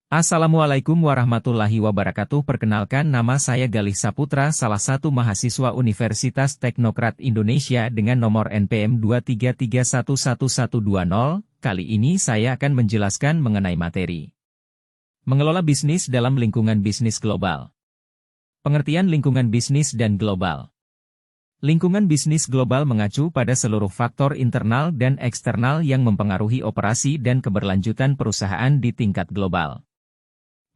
Assalamualaikum warahmatullahi wabarakatuh. Perkenalkan, nama saya Galih Saputra, salah satu mahasiswa Universitas Teknokrat Indonesia dengan nomor NPM 2331120. Kali ini saya akan menjelaskan mengenai materi mengelola bisnis dalam lingkungan bisnis global. Pengertian lingkungan bisnis dan global. Lingkungan bisnis global mengacu pada seluruh faktor internal dan eksternal yang mempengaruhi operasi dan keberlanjutan perusahaan di tingkat global.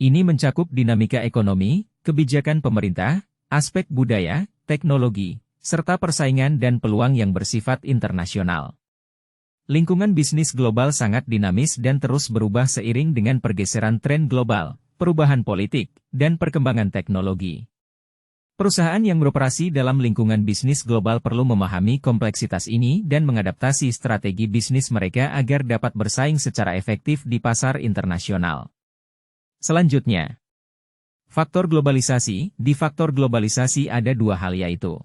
Ini mencakup dinamika ekonomi, kebijakan pemerintah, aspek budaya, teknologi, serta persaingan dan peluang yang bersifat internasional. Lingkungan bisnis global sangat dinamis dan terus berubah seiring dengan pergeseran tren global, perubahan politik, dan perkembangan teknologi. Perusahaan yang beroperasi dalam lingkungan bisnis global perlu memahami kompleksitas ini dan mengadaptasi strategi bisnis mereka agar dapat bersaing secara efektif di pasar internasional. Selanjutnya, faktor globalisasi. Di faktor globalisasi ada dua hal, yaitu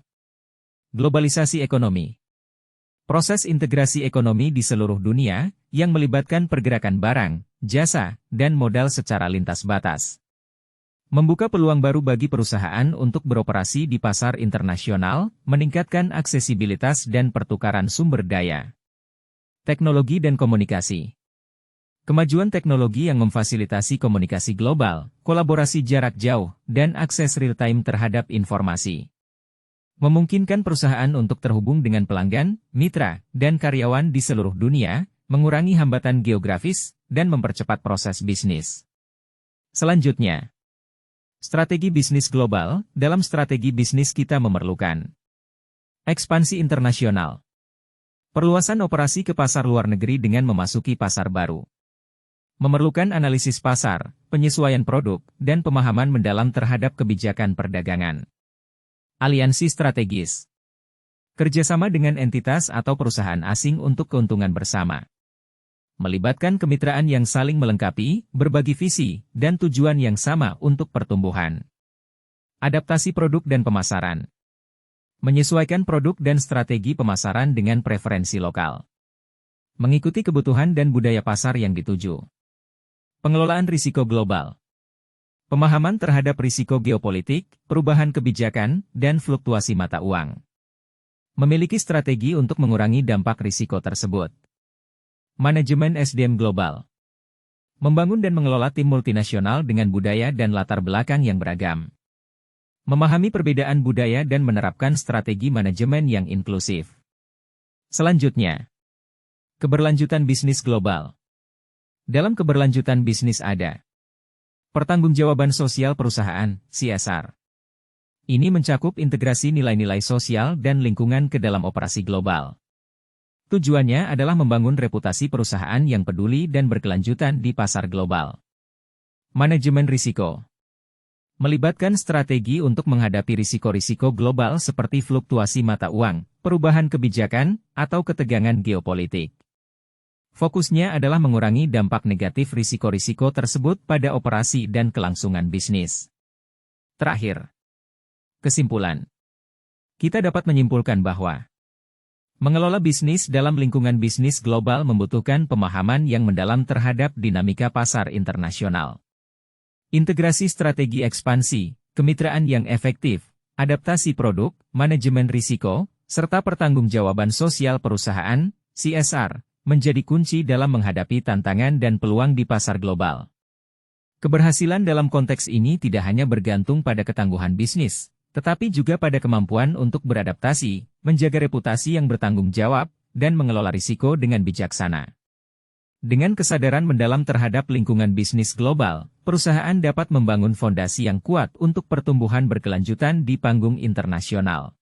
globalisasi ekonomi. Proses integrasi ekonomi di seluruh dunia, yang melibatkan pergerakan barang, jasa, dan modal secara lintas batas. Membuka peluang baru bagi perusahaan untuk beroperasi di pasar internasional, meningkatkan aksesibilitas dan pertukaran sumber daya. Teknologi dan komunikasi. Kemajuan teknologi yang memfasilitasi komunikasi global, kolaborasi jarak jauh, dan akses real-time terhadap informasi. Memungkinkan perusahaan untuk terhubung dengan pelanggan, mitra, dan karyawan di seluruh dunia, mengurangi hambatan geografis, dan mempercepat proses bisnis. Selanjutnya, strategi bisnis global. Dalam strategi bisnis kita memerlukan ekspansi internasional. Perluasan operasi ke pasar luar negeri dengan memasuki pasar baru. Memerlukan analisis pasar, penyesuaian produk, dan pemahaman mendalam terhadap kebijakan perdagangan. Aliansi strategis. Kerjasama dengan entitas atau perusahaan asing untuk keuntungan bersama. Melibatkan kemitraan yang saling melengkapi, berbagi visi, dan tujuan yang sama untuk pertumbuhan. Adaptasi produk dan pemasaran. Menyesuaikan produk dan strategi pemasaran dengan preferensi lokal. Mengikuti kebutuhan dan budaya pasar yang dituju. Pengelolaan risiko global. Pemahaman terhadap risiko geopolitik, perubahan kebijakan, dan fluktuasi mata uang. Memiliki strategi untuk mengurangi dampak risiko tersebut. Manajemen SDM global. Membangun dan mengelola tim multinasional dengan budaya dan latar belakang yang beragam. Memahami perbedaan budaya dan menerapkan strategi manajemen yang inklusif. Selanjutnya, keberlanjutan bisnis global. Dalam keberlanjutan bisnis ada pertanggungjawaban sosial perusahaan, CSR. Ini mencakup integrasi nilai-nilai sosial dan lingkungan ke dalam operasi global. Tujuannya adalah membangun reputasi perusahaan yang peduli dan berkelanjutan di pasar global. Manajemen risiko. Melibatkan strategi untuk menghadapi risiko-risiko global seperti fluktuasi mata uang, perubahan kebijakan, atau ketegangan geopolitik. Fokusnya adalah mengurangi dampak negatif risiko-risiko tersebut pada operasi dan kelangsungan bisnis. Terakhir, kesimpulan. Kita dapat menyimpulkan bahwa mengelola bisnis dalam lingkungan bisnis global membutuhkan pemahaman yang mendalam terhadap dinamika pasar internasional. Integrasi strategi ekspansi, kemitraan yang efektif, adaptasi produk, manajemen risiko, serta pertanggungjawaban sosial perusahaan, CSR, menjadi kunci dalam menghadapi tantangan dan peluang di pasar global. Keberhasilan dalam konteks ini tidak hanya bergantung pada ketangguhan bisnis, tetapi juga pada kemampuan untuk beradaptasi, menjaga reputasi yang bertanggung jawab, dan mengelola risiko dengan bijaksana. Dengan kesadaran mendalam terhadap lingkungan bisnis global, perusahaan dapat membangun fondasi yang kuat untuk pertumbuhan berkelanjutan di panggung internasional.